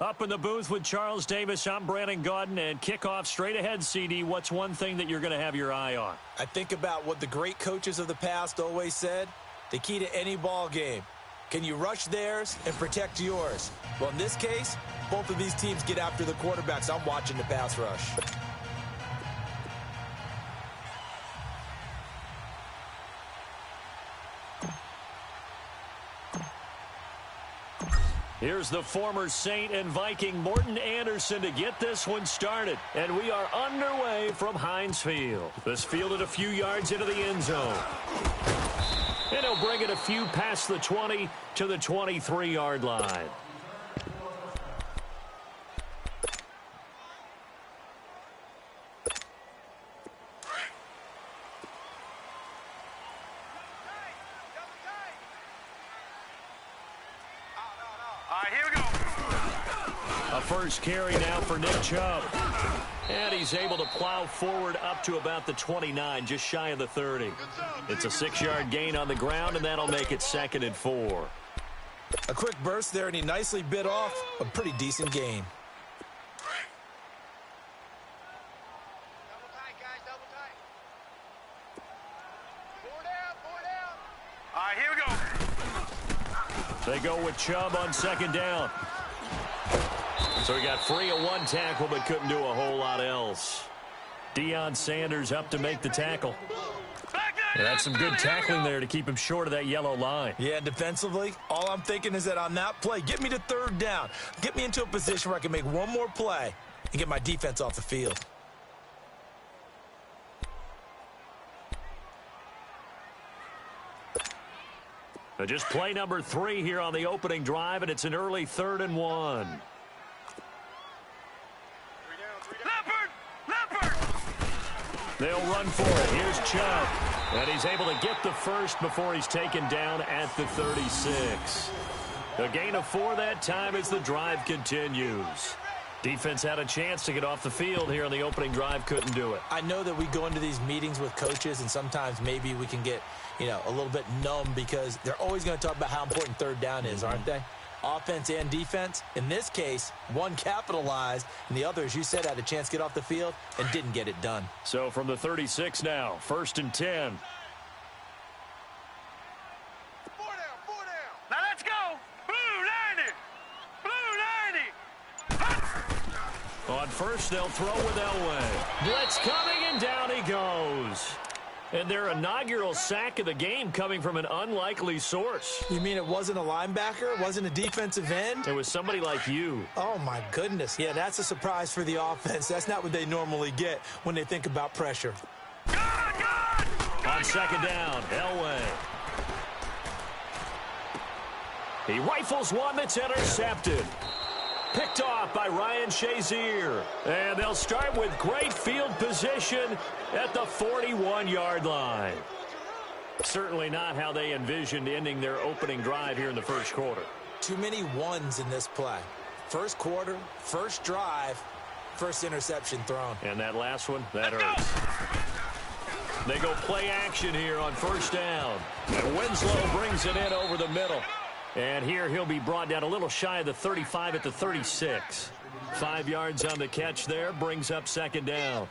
Up in the booth with Charles Davis, I'm Brandon Gaudin, and kickoff straight ahead, CD. What's one thing that you're going to have your eye on? I think about what the great coaches of the past always said. The key to any ball game. Can you rush theirs and protect yours? Well, in this case, both of these teams get after the quarterbacks. I'm watching the pass rush. Here's the former Saint and Viking Morton Anderson to get this one started. And we are underway from Heinz Field. This fielded a few yards into the end zone. And he'll bring it a few past the 20 to the 23-yard line. First carry now for Nick Chubb. And he's able to plow forward up to about the 29, just shy of the 30. It's a 6-yard gain on the ground, and that'll make it 2nd and 4. A quick burst there, and he nicely bit off a pretty decent gain. Double tight, guys, double tight. 4 down. All right, here we go. They go with Chubb on 2nd down. So he got free of one tackle but couldn't do a whole lot else. Deion Sanders up to make the tackle. And that's some good tackling there to keep him short of that yellow line. Yeah, defensively, all I'm thinking is that on that play, get me to 3rd down. Get me into a position where I can make one more play and get my defense off the field. Just play number 3 here on the opening drive, and it's an early 3rd and 1. They'll run for it. Here's Chubb. And he's able to get the first before he's taken down at the 36. A gain of 4 that time as the drive continues. Defense had a chance to get off the field here on the opening drive, couldn't do it. I know that we go into these meetings with coaches, and sometimes maybe we can get, a little bit numb because they're always going to talk about how important 3rd down is, aren't they? Offense and defense. In this case, one capitalized, and the other, as you said, had a chance to get off the field and didn't get it done. So from the 36 now, 1st and 10. 4 down. Now let's go. Blue 90. On first, they'll throw with Elway. Blitz coming, and down he goes. And their inaugural sack of the game coming from an unlikely source. You mean it wasn't a linebacker? It wasn't a defensive end? It was somebody like you. Oh, my goodness. Yeah, that's a surprise for the offense. That's not what they normally get when they think about pressure. On 2nd down, Elway. He rifles one that's intercepted. Picked off by Ryan Shazier. And they'll start with great field position at the 41-yard line. Certainly not how they envisioned ending their opening drive here in the first quarter. Too many ones in this play. First quarter, first drive, first interception thrown. And that last one, that hurts. They go play action here on 1st down. And Winslow brings it in over the middle. And here he'll be brought down a little shy of the 35 at the 36. 5 yards on the catch there, brings up 2nd down.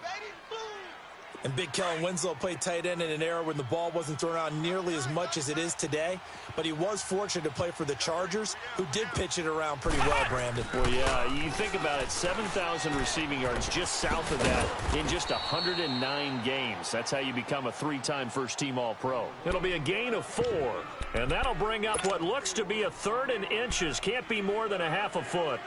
And Big Kellen Winslow played tight end in an era when the ball wasn't thrown out nearly as much as it is today. But he was fortunate to play for the Chargers, who did pitch it around pretty well, Brandon. Well, yeah, you think about it, 7,000 receiving yards just south of that in just 109 games. That's how you become a 3-time first-team All-Pro. It'll be a gain of 4, and that'll bring up what looks to be a 3rd and inches. Can't be more than a half a foot.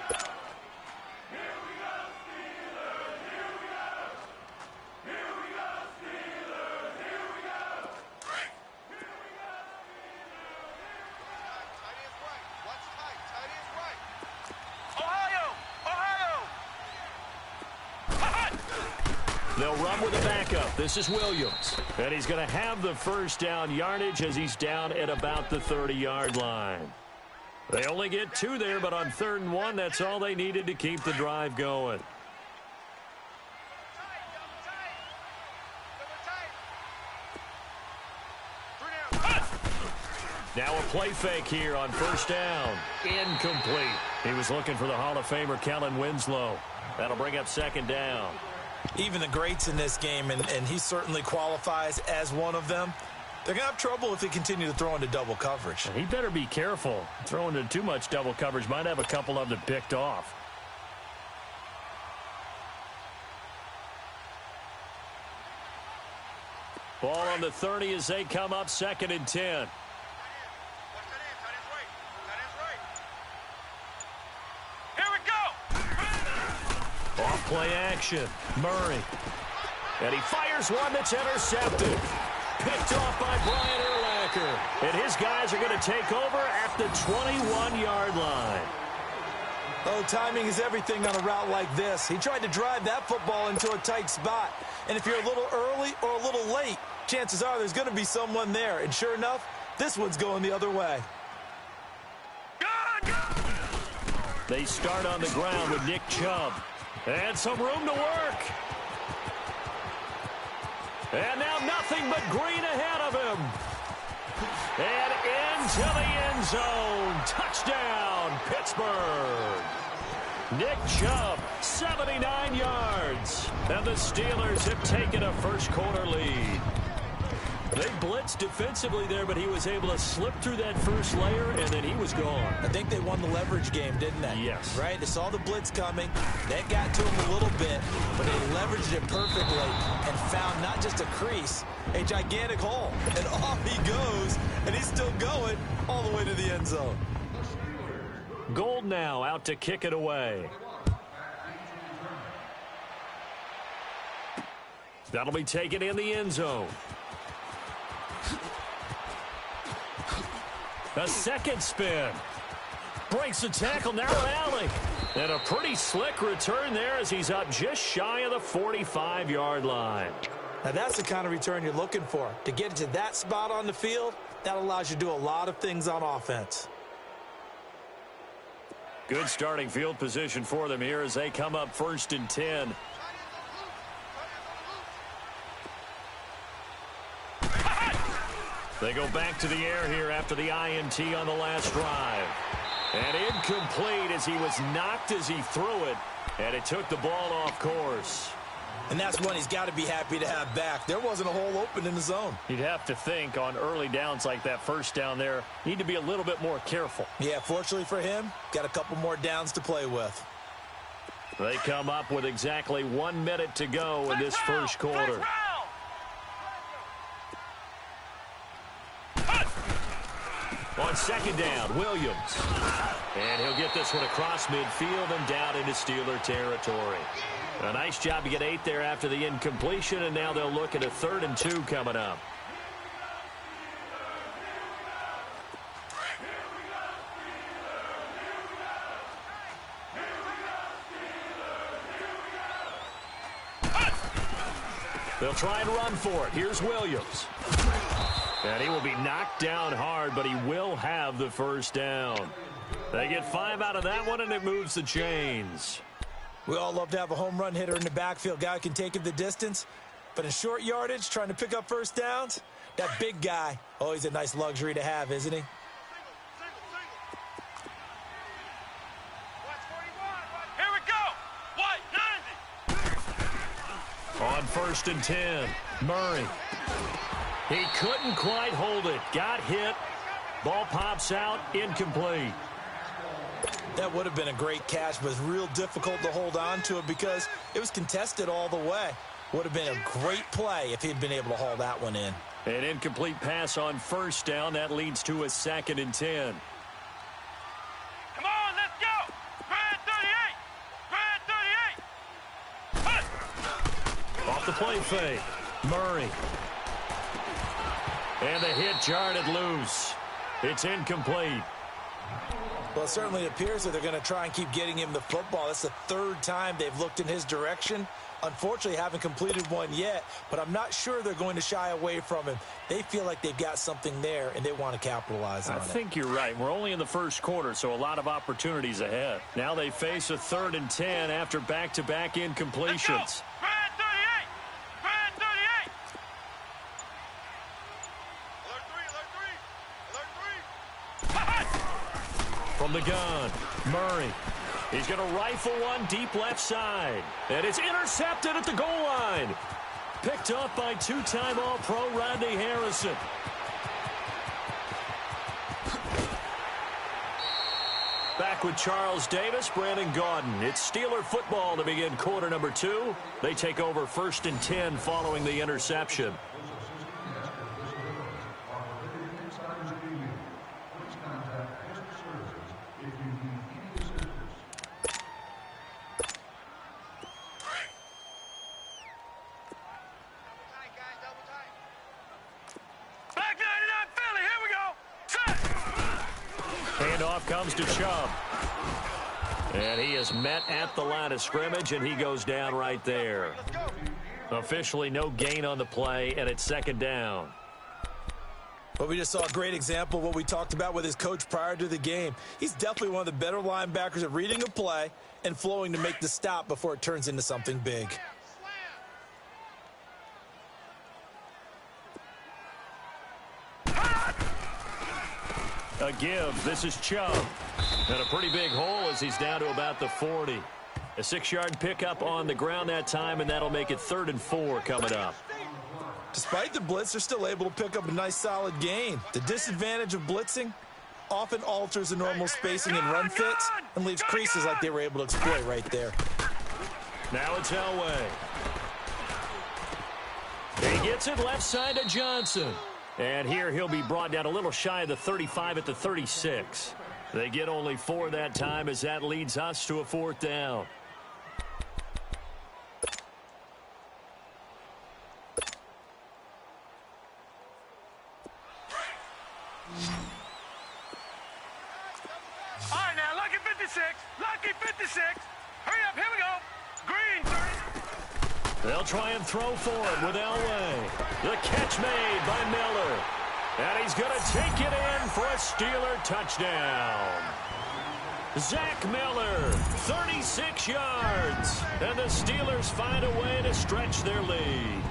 They'll run with a backup. This is Williams. And he's going to have the first down yardage as he's down at about the 30-yard line. They only get 2 there, but on 3rd and 1, that's all they needed to keep the drive going. Now a play fake here on first down. Incomplete. He was looking for the Hall of Famer Kellen Winslow. That'll bring up second down. Even the greats in this game, and he certainly qualifies as one of them, they're going to have trouble if they continue to throw into double coverage. He better be careful. Throwing into too much double coverage might have a couple of them picked off. Ball on the 30 as they come up, 2nd and 10. Off play action. Murray. And he fires one that's intercepted. Picked off by Brian Urlacher. And his guys are going to take over at the 21-yard line. Oh, timing is everything on a route like this. He tried to drive that football into a tight spot. And if you're a little early or a little late, chances are there's going to be someone there. And sure enough, this one's going the other way. They start on the ground with Nick Chubb. And some room to work. And now nothing but green ahead of him. And into the end zone. Touchdown, Pittsburgh. Nick Chubb, 79 yards. And the Steelers have taken a first-quarter lead. They blitzed defensively there, but he was able to slip through that first layer, and then he was gone. I think they won the leverage game, didn't they? Yes. Right? They saw the blitz coming. That got to him a little bit, but they leveraged it perfectly and found not just a crease, a gigantic hole. And off he goes, and he's still going all the way to the end zone. Gold now out to kick it away. That'll be taken in the end zone. A second spin. Breaks the tackle, narrow alley. And a pretty slick return there as he's up just shy of the 45-yard line. Now that's the kind of return you're looking for. To get to that spot on the field, that allows you to do a lot of things on offense. Good starting field position for them here as they come up 1st and 10. They go back to the air here after the INT on the last drive. And incomplete as he was knocked as he threw it. And it took the ball off course. And that's one he's got to be happy to have back. There wasn't a hole open in the zone. You'd have to think on early downs like that first down there, need to be a little bit more careful. Yeah, fortunately for him, got a couple more downs to play with. They come up with exactly 1 minute to go in this first quarter. On second down, Williams. And he'll get this one across midfield and down into Steeler territory. A nice job to get 8 there after the incompletion, and now they'll look at a 3rd and 2 coming up. They'll try and run for it. Here's Williams. And he will be knocked down hard, but he will have the first down. They get 5 out of that one, and it moves the chains. We all love to have a home run hitter in the backfield. Guy who can take it the distance. But in short yardage, trying to pick up first downs, that big guy, always a nice luxury to have, isn't he? Here we go. White, 90. On 1st and 10, Murray. He couldn't quite hold it. Got hit. Ball pops out. Incomplete. That would have been a great catch, but it's real difficult to hold on to it because it was contested all the way. Would have been a great play if he'd been able to haul that one in. An incomplete pass on first down. That leads to a 2nd and 10. Come on, let's go. Grand 38. Grand 38. Off the play fake. Murray. And the hit jarred it loose. It's incomplete. Well, it certainly appears that they're going to try and keep getting him the football. That's the 3rd time they've looked in his direction. Unfortunately, haven't completed one yet, but I'm not sure they're going to shy away from him. They feel like they've got something there, and they want to capitalize on it. I think you're right. We're only in the first quarter, so a lot of opportunities ahead. Now they face a 3rd and 10 after back-to-back incompletions. Grand 38. Grand 38. Alert 3. Alert 3. Alert 3. From the gun, Murray. He's going to rifle one deep left side. And it's intercepted at the goal line. Picked up by two-time All-Pro Rodney Harrison. Back with Charles Davis, Brandon Gaudin. It's Steeler football to begin quarter number 2. They take over 1st and 10 following the interception. Handoff comes to Chubb. And he is met at the line of scrimmage, and he goes down right there. Officially no gain on the play, and it's 2nd down. But we just saw a great example of what we talked about with his coach prior to the game. He's definitely one of the better linebackers at reading a play and flowing to make the stop before it turns into something big. A give. This is Chubb. And a pretty big hole as he's down to about the 40. A 6-yard pickup on the ground that time, and that'll make it 3rd and 4 coming up. Despite the blitz, they're still able to pick up a nice solid gain. The disadvantage of blitzing often alters the normal spacing and run fits and leaves creases like they were able to exploit right there. Now it's Elway. He gets it left side to Johnson. And here he'll be brought down a little shy of the 35 at the 36. They get only 4 that time as that leads us to a 4th down. All right, now, lucky 56. Lucky 56. Hurry up, here we go. Green 30. They'll try and throw for it with Elway. The catch made by Miller. And he's going to take it in for a Steeler touchdown. Zach Miller, 36 yards. And the Steelers find a way to stretch their lead.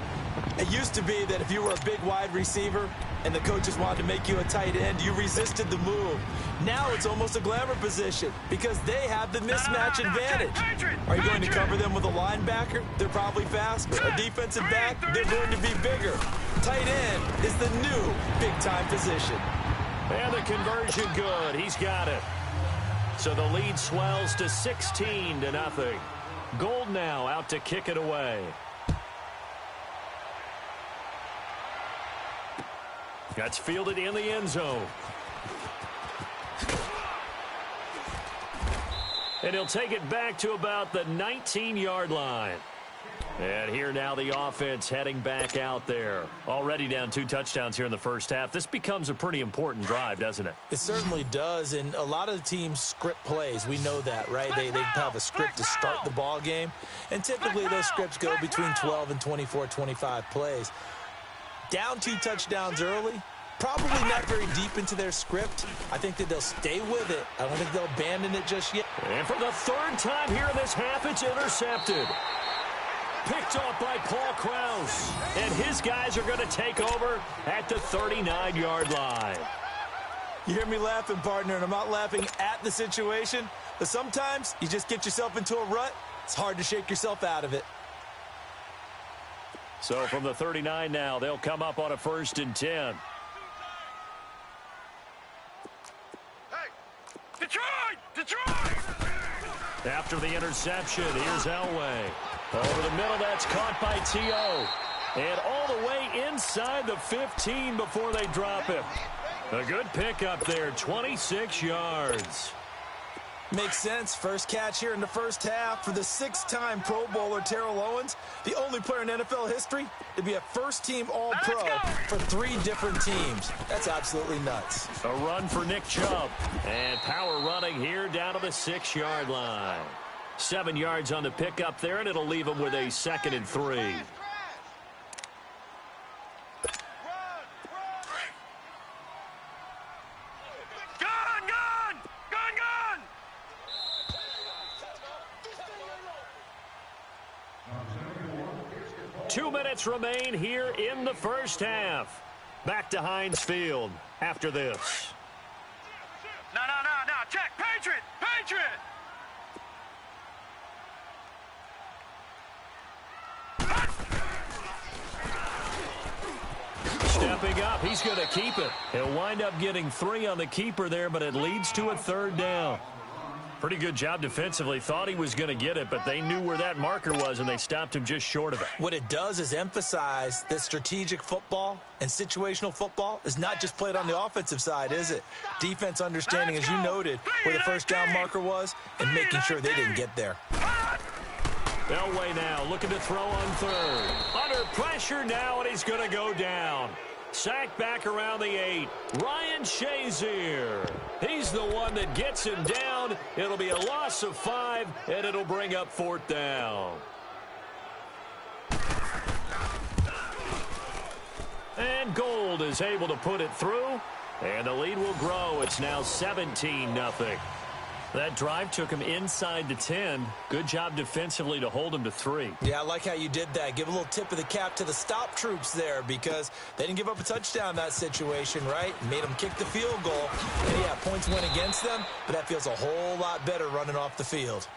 It used to be that if you were a big wide receiver and the coaches wanted to make you a tight end, you resisted the move. Now it's almost a glamour position because they have the mismatch advantage. Are you going to cover them with a linebacker? They're probably faster. A defensive back? They're going to be bigger. Tight end is the new big-time position. And the conversion good. He's got it. So the lead swells to 16-0. Gold now out to kick it away. That's fielded in the end zone. And he'll take it back to about the 19-yard line. And here now the offense heading back out there. Already down 2 touchdowns here in the first half. This becomes a pretty important drive, doesn't it? It certainly does, and a lot of the teams script plays. We know that, right? They have a script to start the ball game, and typically those scripts go between 12 and 24, 25 plays. Down 2 touchdowns early, probably not very deep into their script. I think that they'll stay with it. I don't think they'll abandon it just yet. And for the 3rd time here in this half, it's intercepted. Picked off by Paul Krause. And his guys are going to take over at the 39-yard line. You hear me laughing, partner, and I'm not laughing at the situation, but sometimes you just get yourself into a rut. It's hard to shake yourself out of it. So from the 39 now, they'll come up on a 1st and 10. Hey, Detroit! Detroit! After the interception, here's Elway. Over the middle, that's caught by T.O. And all the way inside the 15 before they drop him. A good pickup there, 26 yards. Makes sense. First catch here in the first half for the 6-time Pro Bowler Terrell Owens, the only player in NFL history to be a first-team All-Pro for 3 different teams. That's absolutely nuts. A run for Nick Chubb. And power running here down to the 6-yard line. 7 yards on the pickup there, and it'll leave him with a 2nd and 3. Gun! 2 minutes remain here in the first half. Back to Heinz Field after this. No. Check. Patriot. Patriot. Stepping up, he's going to keep it. He'll wind up getting 3 on the keeper there, but it leads to a 3rd down. Pretty good job defensively. Thought he was going to get it, but they knew where that marker was, and they stopped him just short of it. What it does is emphasize that strategic football and situational football is not just played on the offensive side, is it? Defense understanding, as you noted, where the first down marker was and making sure they didn't get there. Elway now looking to throw on 3rd. Under pressure now, and he's going to go down. Sacked back around the 8. Ryan Shazier. He's the one that gets him down. It'll be a loss of 5, and it'll bring up 4th down. And Gold is able to put it through, and the lead will grow. It's now 17-0. That drive took him inside the 10. Good job defensively to hold him to 3. Yeah, I like how you did that. Give a little tip of the cap to the stop troops there because they didn't give up a touchdown in that situation, right? Made them kick the field goal. And, yeah, points went against them, but that feels a whole lot better running off the field.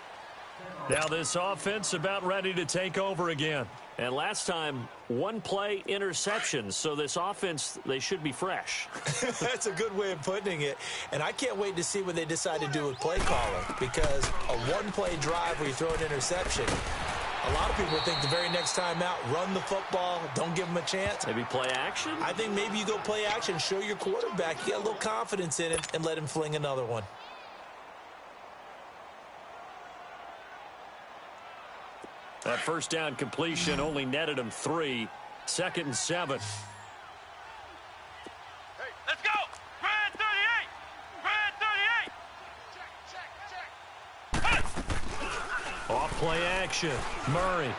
Now this offense about ready to take over again. And last time, 1 play interception. So this offense, they should be fresh. That's a good way of putting it. And I can't wait to see what they decide to do with play calling because a 1-play drive where you throw an interception, a lot of people think the very next time out, run the football, don't give them a chance. Maybe play action? I think maybe you go play action, show your quarterback, you got a little confidence in him, and let him fling another one. That first down completion only netted him 3. 2nd and 7. Hey, let's go. Brad 38. Brad 38. Off play action. Murray.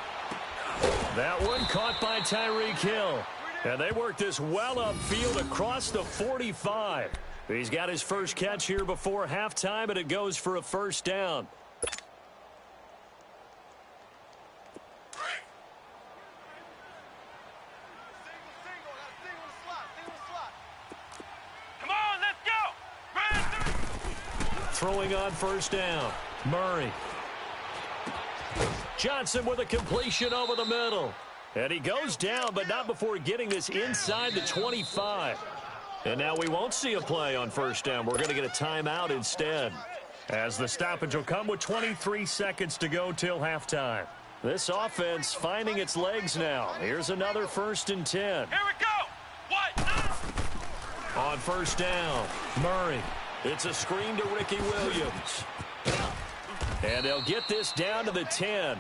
That one caught by Tyreek Hill. And they work this well upfield across the 45. He's got his first catch here before halftime, and it goes for a 1st down. Throwing on 1st down. Murray. Johnson with a completion over the middle. And he goes down, but not before getting this inside the 25. And now we won't see a play on 1st down. We're going to get a timeout instead, as the stoppage will come with 23 seconds to go till halftime. This offense finding its legs now. Here's another 1st and 10. Here we go. What? On 1st down, Murray. It's a screen to Ricky Williams. And they'll get this down to the 10.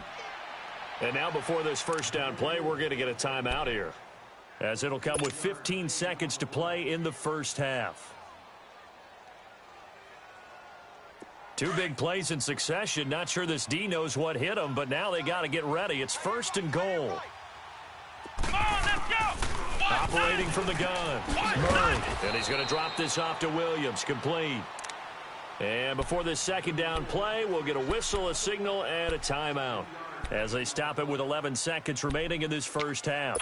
And now before this 1st down play, we're going to get a timeout here, as it'll come with 15 seconds to play in the 1st half. 2 big plays in succession. Not sure this D knows what hit them, but now they got to get ready. It's 1st and goal. Come on, let's go. Operating from the gun, Murray. And he's going to drop this off to Williams. Complete. And before this 2nd down play, we'll get a whistle, a signal, and a timeout, as they stop it with 11 seconds remaining in this 1st half.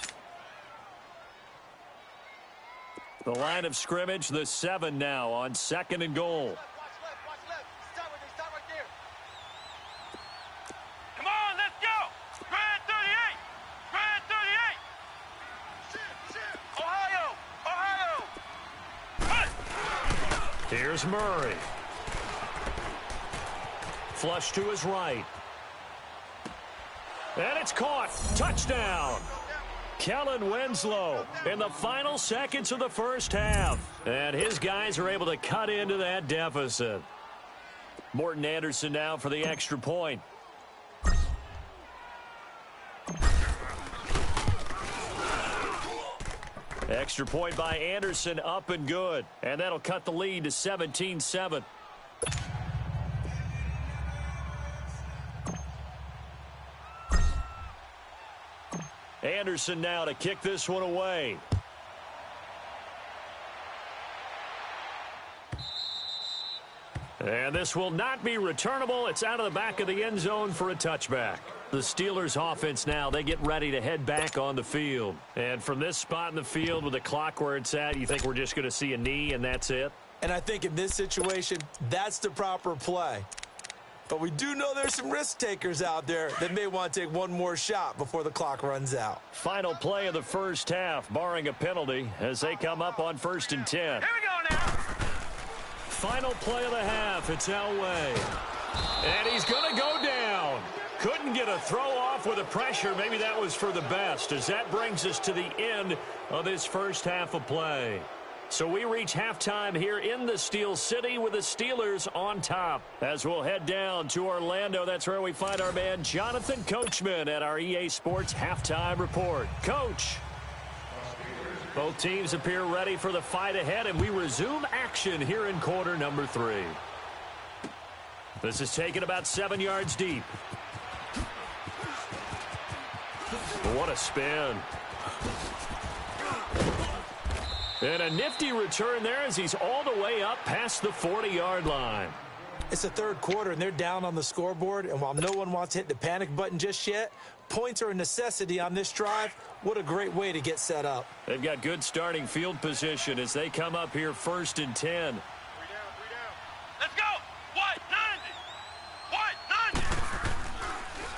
The line of scrimmage, the 7 now on 2nd and goal. Watch left. Start right there. Come on, let's go. Brad 38. Brad 38. Ohio. Here's Murray. Flush to his right. And it's caught. Touchdown. Kellen Winslow in the final seconds of the 1st half. And his guys are able to cut into that deficit. Morton Anderson now for the extra point. Extra point by Anderson, up and good. And that'll cut the lead to 17-7. Anderson now to kick this one away. And this will not be returnable. It's out of the back of the end zone for a touchback. The Steelers offense now, they get ready to head back on the field. And from this spot in the field with the clock where it's at, you think we're just going to see a knee and that's it? And I think in this situation, that's the proper play. But we do know there's some risk takers out there that may want to take one more shot before the clock runs out. Final play of the first half, barring a penalty, as they come up on 1st and 10. Here we go now. Final play of the half. It's Elway. And he's going to go down. Couldn't get a throw off with the pressure. Maybe that was for the best, as that brings us to the end of this first half of play. So we reach halftime here in the Steel City with the Steelers on top. As we'll head down to Orlando, that's where we find our man Jonathan Coachman at our EA Sports Halftime Report. Coach. Both teams appear ready for the fight ahead, and we resume action here in quarter number 3. This is taken about 7 yards deep. What a spin. And a nifty return there as he's all the way up past the 40-yard line. It's the third quarter, and they're down on the scoreboard. And while no one wants to hit the panic button just yet, points are a necessity on this drive. What a great way to get set up. They've got good starting field position as they come up here 1st and 10. 3 down. Let's go. What? 90. What?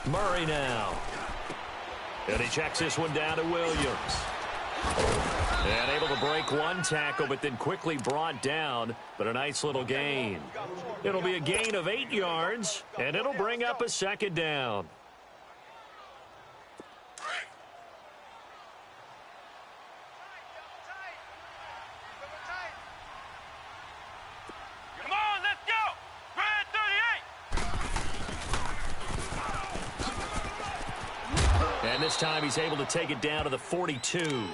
90. Murray now. And he checks this one down to Williams. And able to break one tackle, but then quickly brought down. But a nice little gain. It'll be a gain of 8 yards, and it'll bring up a 2nd down. Come on, let's go. Red 38. And this time he's able to take it down to the 42.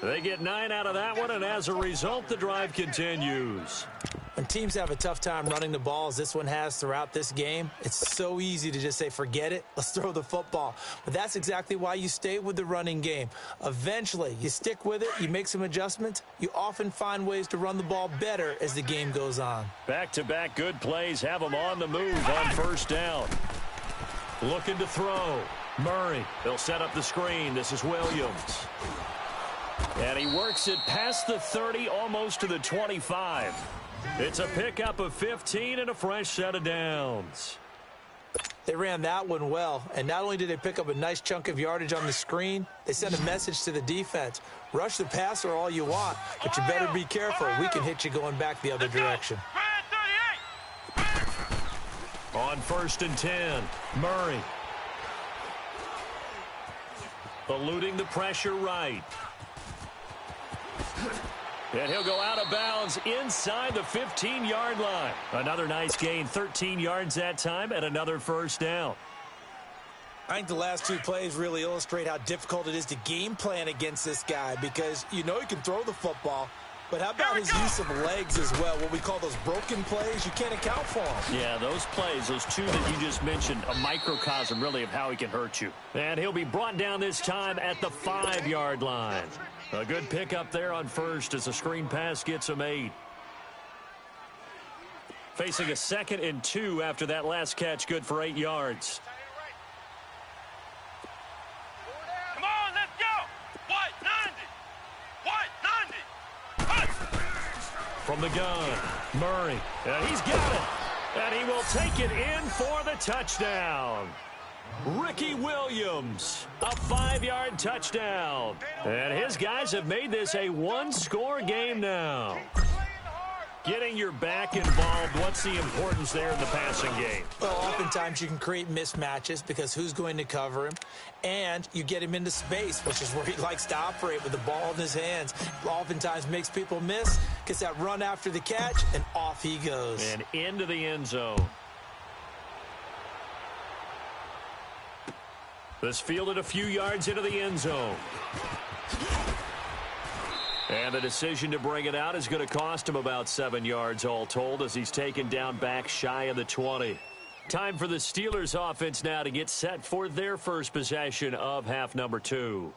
They get 9 out of that one, and as a result, the drive continues. When teams have a tough time running the ball, as this one has throughout this game, it's so easy to just say, forget it, let's throw the football. But that's exactly why you stay with the running game. Eventually, you stick with it, you make some adjustments, you often find ways to run the ball better as the game goes on. Back-to-back good plays have them on the move on 1st down. Looking to throw. Murray, they'll set up the screen. This is Williams. And he works it past the 30, almost to the 25. It's a pickup of 15 and a fresh set of downs. They ran that one well, and not only did they pick up a nice chunk of yardage on the screen, they sent a message to the defense. Rush the passer all you want, but you better be careful. We can hit you going back the other direction. Red 38. On 1st and 10, Murray. Eluding the pressure right. And he'll go out of bounds inside the 15-yard line. Another nice gain, 13 yards that time, and another 1st down. I think the last 2 plays really illustrate how difficult it is to game plan against this guy, because you know he can throw the football, but how about his use of legs as well? What we call those broken plays, you can't account for them. Yeah, those plays, those 2 that you just mentioned, a microcosm really of how he can hurt you. And he'll be brought down this time at the 5-yard line. A good pickup there on 1st as the screen pass gets him 8. Facing a 2nd and 2 after that last catch, good for 8 yards. Come on, let's go. What? 90. What? 90. From the gun, Murray. And he's got it. And he will take it in for the touchdown. Ricky Williams, a 5-yard touchdown. And his guys have made this a 1-score game now. Getting your back involved, what's the importance there in the passing game? Well, oftentimes you can create mismatches because who's going to cover him? And you get him into space, which is where he likes to operate with the ball in his hands. Oftentimes makes people miss, gets that run after the catch, and off he goes. And into the end zone. This fielded a few yards into the end zone. And the decision to bring it out is going to cost him about 7 yards all told as he's taken down back shy of the 20. Time for the Steelers offense now to get set for their first possession of half number 2.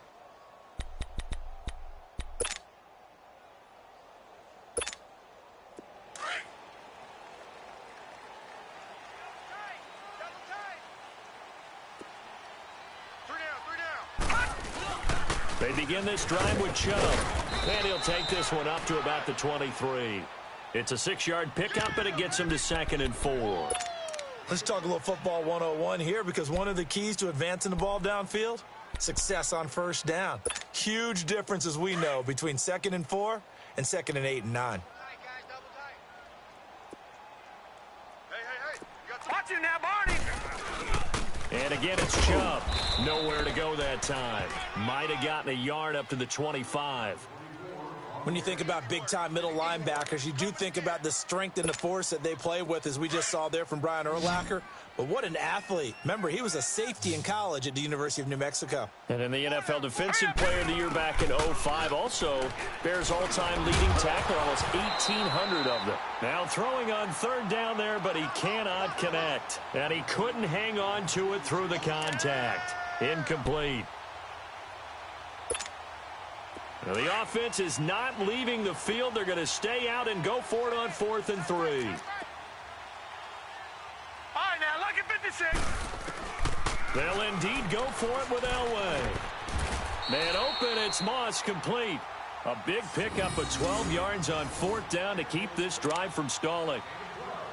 They begin this drive with Chubb. And he'll take this one up to about the 23. It's a 6-yard pickup, and it gets him to 2nd and 4. Let's talk a little football 101 here, because one of the keys to advancing the ball downfield, success on first down. Huge difference, as we know, between 2nd and 4 and 2nd and 8 and 9. Watch him now, Barney. And again, it's Chubb. Nowhere to go that time. Might have gotten a yard up to the 25. When you think about big-time middle linebackers, you do think about the strength and the force that they play with, as we just saw there from Brian Urlacher. But what an athlete. Remember, he was a safety in college at the University of New Mexico. And in the NFL Defensive Player of the Year back in 05, also Bears all-time leading tackler, almost 1,800 of them. Now throwing on 3rd down there, but he cannot connect. And he couldn't hang on to it through the contact. Incomplete. Now, the offense is not leaving the field. They're going to stay out and go for it on 4th and 3. All right, now, lucky 56. They'll indeed go for it with Elway. Man open, it's Moss, complete. A big pickup of 12 yards on 4th down to keep this drive from stalling.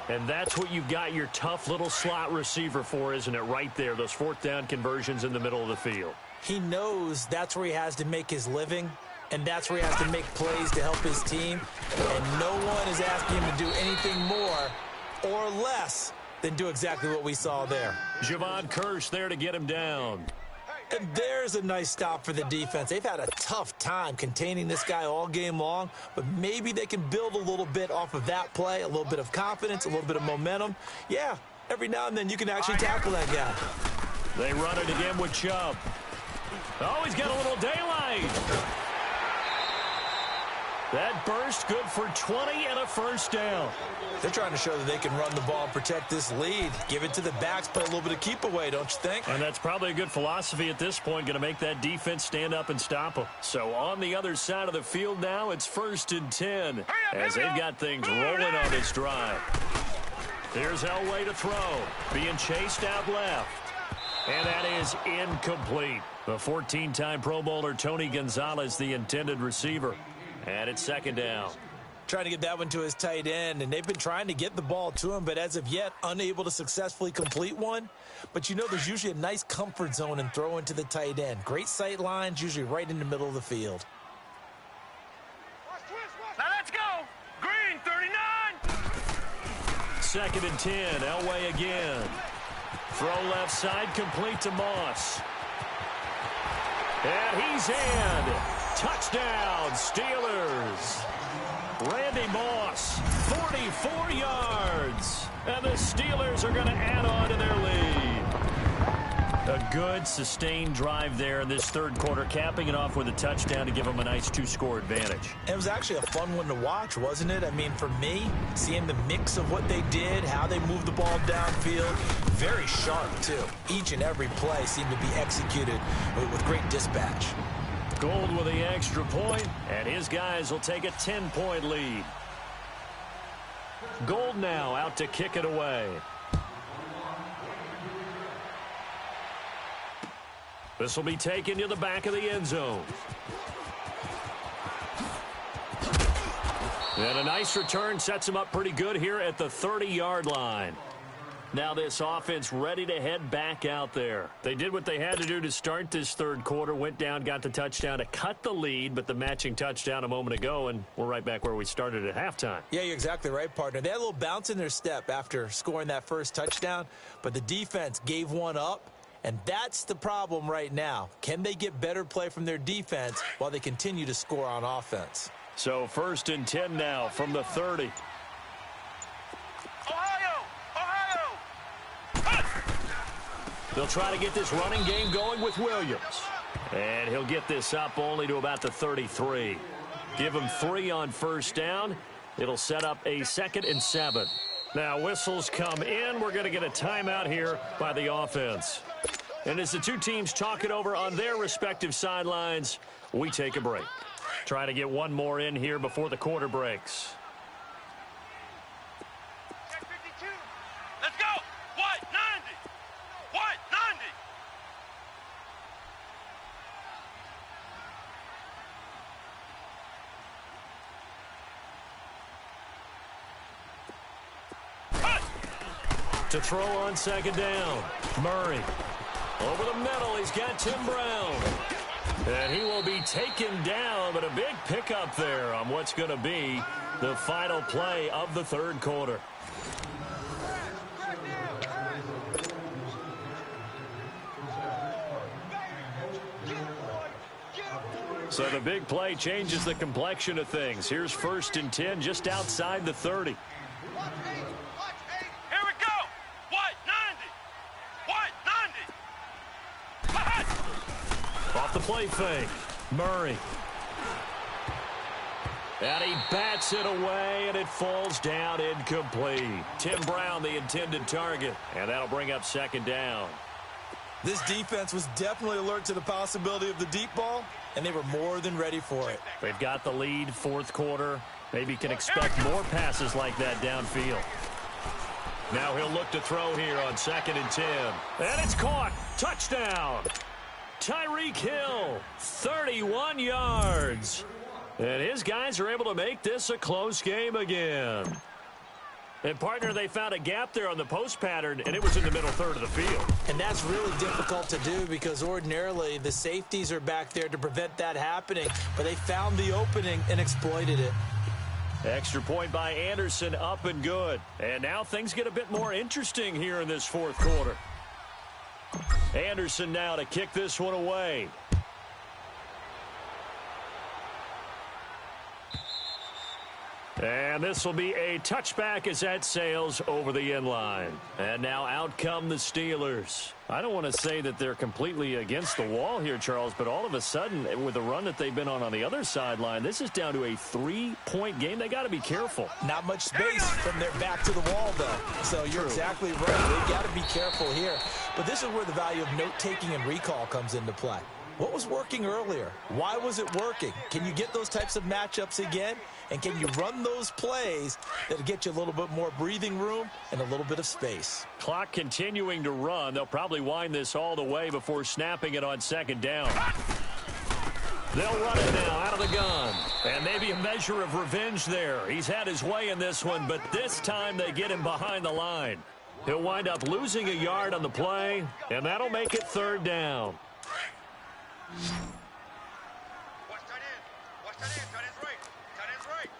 And that's what you've got your tough little slot receiver for, isn't it? Right there, those 4th down conversions in the middle of the field. He knows that's where he has to make his living, and that's where he has to make plays to help his team. And no one is asking him to do anything more or less than do exactly what we saw there. Javon Kirsch there to get him down. And there's a nice stop for the defense. They've had a tough time containing this guy all game long, but maybe they can build a little bit off of that play, a little bit of confidence, a little bit of momentum. Yeah, every now and then you can actually tackle that guy. They run it again with Chubb. Oh, he's got a little daylight. That burst good for 20 and a first down. They're trying to show that they can run the ball and protect this lead. Give it to the backs, play a little bit of keep away, don't you think? And that's probably a good philosophy at this point, going to make that defense stand up and stop them. So on the other side of the field now, it's 1st and 10 as they've got things rolling on this drive. Here's Elway to throw, being chased out left. And that is incomplete. The 14-time Pro Bowler Tony Gonzalez, the intended receiver. And it's 2nd down. Trying to get that one to his tight end, and they've been trying to get the ball to him, but as of yet, unable to successfully complete one. But you know there's usually a nice comfort zone in throwing to the tight end. Great sight lines, usually right in the middle of the field. Now let's go. Green, 39. 2nd and 10. Elway again. Throw left side, complete to Moss. And he's in. Touchdown, Steelers. Randy Moss, 44 yards. And the Steelers are going to add on to their lead. A good, sustained drive there in this 3rd quarter, capping it off with a touchdown to give them a nice 2-score advantage. It was actually a fun one to watch, wasn't it? I mean, for me, seeing the mix of what they did, how they moved the ball downfield, very sharp, too. Each and every play seemed to be executed with great dispatch. Gold with the extra point, and his guys will take a 10-point lead. Gold now out to kick it away. This will be taken to the back of the end zone. And a nice return sets him up pretty good here at the 30-yard line. Now this offense ready to head back out there. They did what they had to do to start this 3rd quarter, went down, got the touchdown to cut the lead, but the matching touchdown a moment ago, and we're right back where we started at halftime. Yeah, you're exactly right, partner. They had a little bounce in their step after scoring that first touchdown, but the defense gave one up, and that's the problem right now. Can they get better play from their defense while they continue to score on offense? So 1st and 10 now from the 30. They'll try to get this running game going with Williams. And he'll get this up only to about the 33. Give him 3 on first down. It'll set up a 2nd and 7. Now whistles come in. We're going to get a timeout here by the offense. And as the two teams talk it over on their respective sidelines, we take a break. Try to get one more in here before the quarter breaks. Let's go. White, 90. White, 90. To throw on second down. Murray. Over the middle, he's got Tim Brown. And he will be taken down, but a big pickup there on what's going to be the final play of the third quarter. So the big play changes the complexion of things. Here's 1st and 10 just outside the 30. Here we go. White 90. Off the play fake. Murray. And he bats it away, and it falls down incomplete. Tim Brown, the intended target. And that'll bring up second down. This defense was definitely alert to the possibility of the deep ball, and they were more than ready for it. They've got the lead, fourth quarter. Maybe can expect more passes like that downfield. Now he'll look to throw here on 2nd and 10. And it's caught. Touchdown. Tyreek Hill, 31 yards. And his guys are able to make this a close game again. And, partner, they found a gap there on the post pattern, and it was in the middle third of the field. And that's really difficult to do because ordinarily the safeties are back there to prevent that happening. But they found the opening and exploited it. Extra point by Anderson, up and good. And now things get a bit more interesting here in this fourth quarter. Anderson now to kick this one away. And this will be a touchback as that sails over the end line. And now out come the Steelers. I don't want to say that they're completely against the wall here, Charles, but all of a sudden, with the run that they've been on the other sideline, this is down to a 3-point game. They got to be careful. Not much space from their back to the wall, though. So you're exactly right. They got to be careful here. But this is where the value of note-taking and recall comes into play. What was working earlier? Why was it working? Can you get those types of matchups again? And can you run those plays that get you a little bit more breathing room and a little bit of space? Clock continuing to run. They'll probably wind this all the way before snapping it on second down. They'll run it now out of the gun. And maybe a measure of revenge there. He's had his way in this one, but this time they get him behind the line. He'll wind up losing a yard on the play, and that'll make it third down. Watch tight end. Watch tight end. Tight end's right. Tight end's right.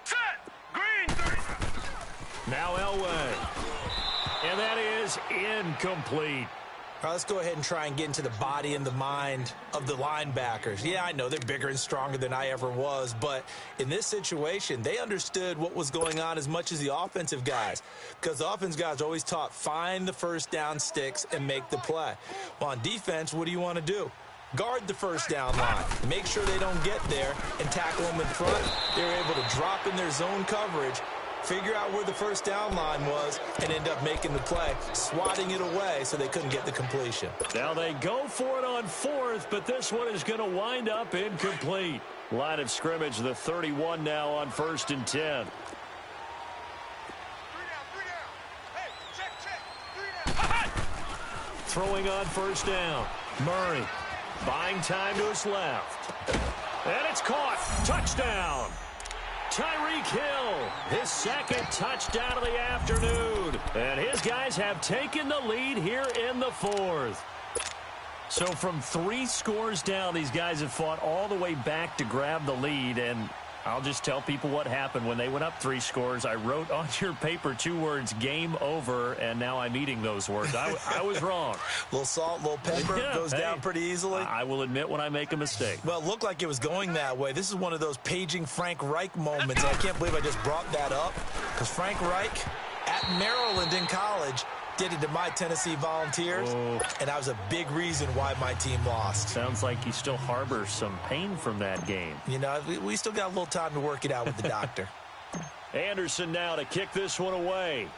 Set. Green 30. Now Elway. And that is incomplete. All right, let's go ahead and try and get into the body and the mind of the linebackers. Yeah, I know they're bigger and stronger than I ever was, but in this situation, they understood what was going on as much as the offensive guys, because the offensive guys are always taught, find the first down sticks and make the play. Well, on defense, what do you want to do? Guard the first down line. Make sure they don't get there and tackle them in front. They're able to drop in their zone coverage, figure out where the first down line was, and end up making the play, swatting it away so they couldn't get the completion. Now they go for it on fourth, but this one is going to wind up incomplete. Line of scrimmage, the 31 now on 1st and 10. 3 down. Hey, check. 3 down. Throwing on first down. Murray buying time to his left. And it's caught. Touchdown. Tyreek Hill, his second touchdown of the afternoon. And his guys have taken the lead here in the fourth. So from 3 scores down, these guys have fought all the way back to grab the lead. And I'll just tell people what happened when they went up 3 scores. I wrote on your paper 2 words, game over, and now I'm eating those words. I was wrong. Little salt, little pepper, goes down pretty easily. I will admit when I make a mistake. Well, it looked like it was going that way. This is one of those paging Frank Reich moments. I can't believe I just brought that up, because Frank Reich at Maryland in college did it to my Tennessee Volunteers, and that was a big reason why my team lost. Sounds like you still harbor some pain from that game. You know, we still got a little time to work it out with the doctor. Anderson now to kick this one away.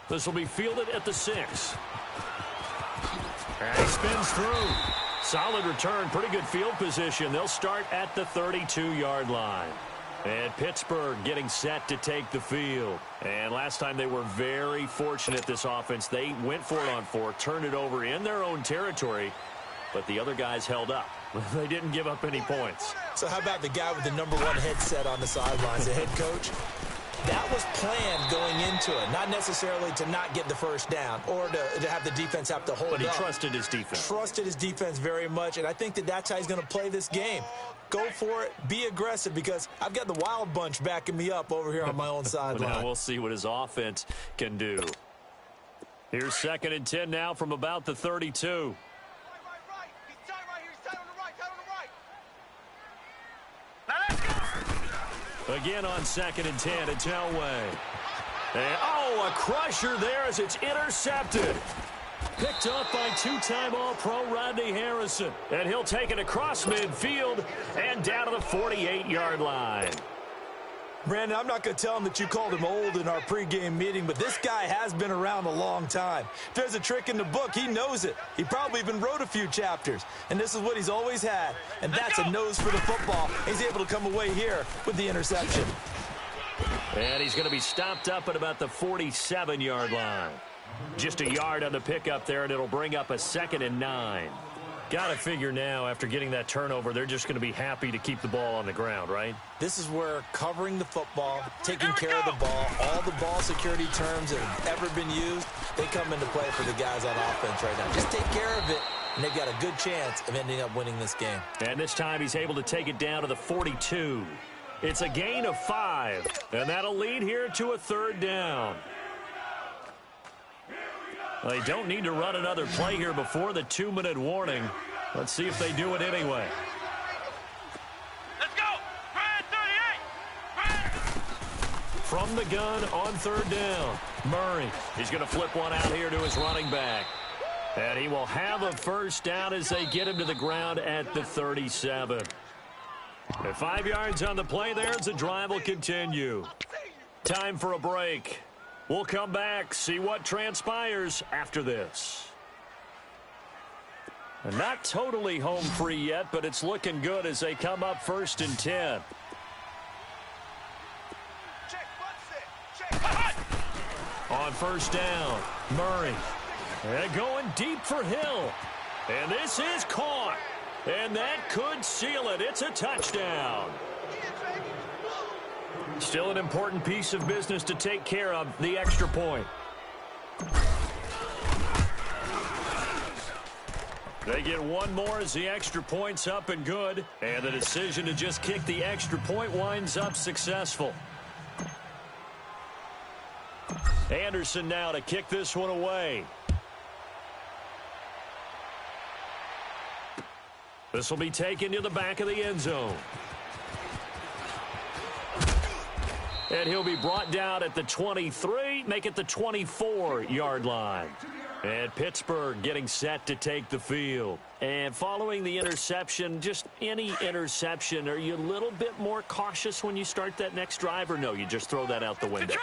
This will be fielded at the 6. And he spins through. Solid return, pretty good field position. They'll start at the 32-yard line. And Pittsburgh getting set to take the field. And last time they were very fortunate, this offense. They went for it on 4, turned it over in their own territory, but the other guys held up. They didn't give up any points. So how about the guy with the #1 headset on the sidelines, the head coach? That was planned going into it, not necessarily to not get the first down or to have the defense have to hold up. But he trusted his defense. Trusted his defense very much, and I think that's how he's going to play this game. Go for it. Be aggressive, because I've got the wild bunch backing me up over here on my own sideline. Now we'll see what his offense can do. Here's 2nd and 10 now from about the 32. Again on 2nd and 10, it's Elway. And, a crusher there as it's intercepted. Picked up by 2-time All-Pro Rodney Harrison. And he'll take it across midfield and down to the 48-yard line. Brandon, I'm not going to tell him that you called him old in our pregame meeting, but this guy has been around a long time. If there's a trick in the book, he knows it. He probably even wrote a few chapters, and this is what he's always had, and that's a nose for the football. He's able to come away here with the interception. And he's going to be stopped up at about the 47-yard line. Just a yard on the pickup there, and it'll bring up a 2nd and 9. Got to figure now, after getting that turnover, they're just going to be happy to keep the ball on the ground, right? This is where covering the football, taking care of the ball, all the ball security terms that have ever been used, they come into play for the guys on offense right now. Just take care of it, and they've got a good chance of ending up winning this game. And this time he's able to take it down to the 42. It's a gain of 5, and that'll lead here to a 3rd down. They don't need to run another play here before the 2-minute warning. Let's see if they do it anyway. Let's go! Brad 38! From the gun on 3rd down, Murray. He's going to flip one out here to his running back. And he will have a 1st down as they get him to the ground at the 37. And 5 yards on the play there as the drive will continue. Time for a break. We'll come back, see what transpires after this. And not totally home free yet, but it's looking good as they come up 1st and 10. On 1st down, Murray. And going deep for Hill. And this is caught. And that could seal it. It's a touchdown. Still an important piece of business to take care of, the extra point. They get one more as the extra point's up and good. And the decision to just kick the extra point winds up successful. Anderson now to kick this one away. This will be taken to the back of the end zone. And he'll be brought down at the 23, make it the 24-yard line. And Pittsburgh getting set to take the field. And following the interception, just any interception, are you a little bit more cautious when you start that next drive, or no, you just throw that out the window?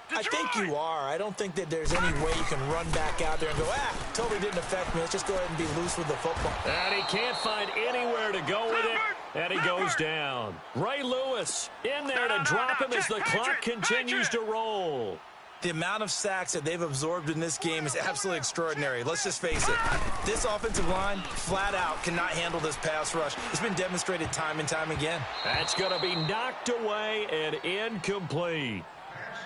I think you are. I don't think that there's any way you can run back out there and go, totally didn't affect me. Let's just go ahead and be loose with the football. And he can't find anywhere to go with it. And he goes down. Ray Lewis in there to drop him as the clock continues to roll. The amount of sacks that they've absorbed in this game is absolutely extraordinary. Let's just face it. This offensive line, flat out, cannot handle this pass rush. It's been demonstrated time and time again. That's going to be knocked away and incomplete.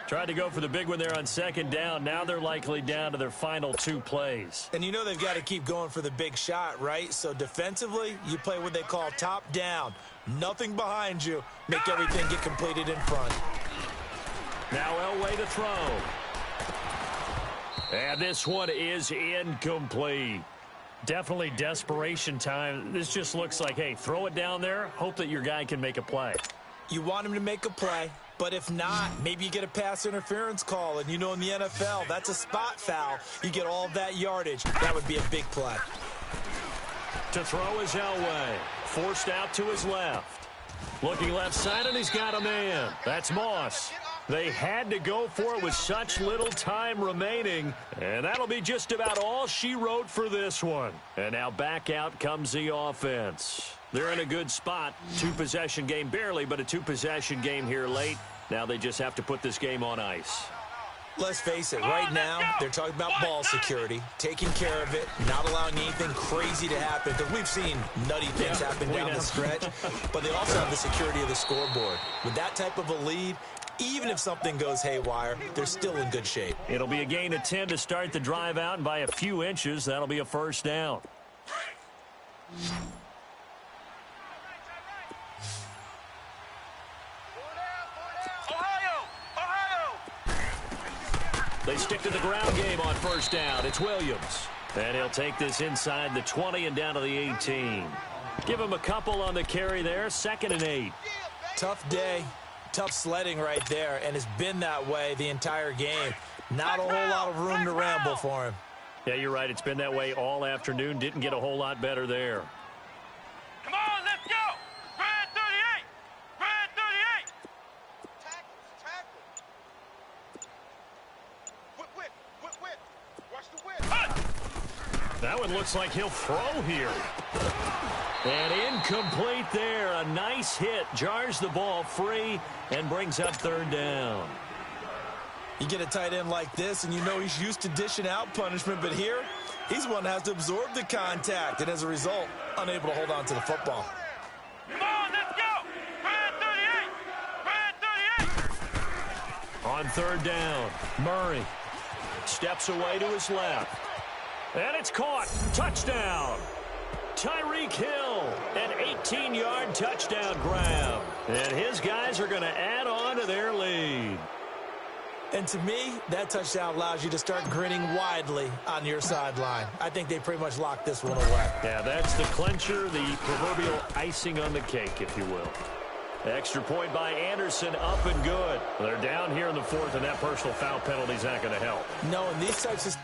Tried to go for the big one there on 2nd down. Now they're likely down to their final 2 plays. And you know they've got to keep going for the big shot, right? So defensively, you play what they call top down. Nothing behind you. Make everything get completed in front. Now Elway to throw. And this one is incomplete. Definitely desperation time. This just looks like, hey, throw it down there. Hope that your guy can make a play. You want him to make a play. But if not, maybe you get a pass interference call. And you know in the NFL, that's a spot foul. You get all of that yardage. That would be a big play. To throw is Elway. Forced out to his left. Looking left side, and he's got a man. That's Moss. They had to go for it with such little time remaining. And that'll be just about all she wrote for this one. And now back out comes the offense. They're in a good spot. 2-possession game, barely, but a 2-possession game here late. Now they just have to put this game on ice. Let's face it, right now, they're talking about ball security, taking care of it, not allowing anything crazy to happen, because we've seen nutty things happen down the stretch, but they also have the security of the scoreboard. With that type of a lead, even if something goes haywire, they're still in good shape. It'll be a gain of 10 to start the drive out, and by a few inches, that'll be a first down. They stick to the ground game on first down. It's Williams. And he'll take this inside the 20 and down to the 18. Give him a couple on the carry there. 2nd and 8. Tough day. Tough sledding right there, and it's been that way the entire game. Not a whole lot of room to ramble for him. Yeah, you're right. It's been that way all afternoon. Didn't get a whole lot better there. Come on, let's go. Red 38. Red 38. Tackle. Whip. Watch the whip. That one looks like he'll throw here. And incomplete there. A nice hit. Jars the ball free and brings up 3rd down. You get a tight end like this, and you know he's used to dishing out punishment, but here, he's one that has to absorb the contact, and as a result, unable to hold on to the football. Come on, let's go. Red 38. Red 38. On 3rd down, Murray steps away to his left. And it's caught. Touchdown. Tyreek Hill, an 18-yard touchdown grab. And his guys are going to add on to their lead. And to me, that touchdown allows you to start grinning widely on your sideline. I think they pretty much locked this one away. Yeah, that's the clincher, the proverbial icing on the cake, if you will. Extra point by Anderson, up and good. They're down here in the 4th, and that personal foul penalty is not going to help. No, in these types of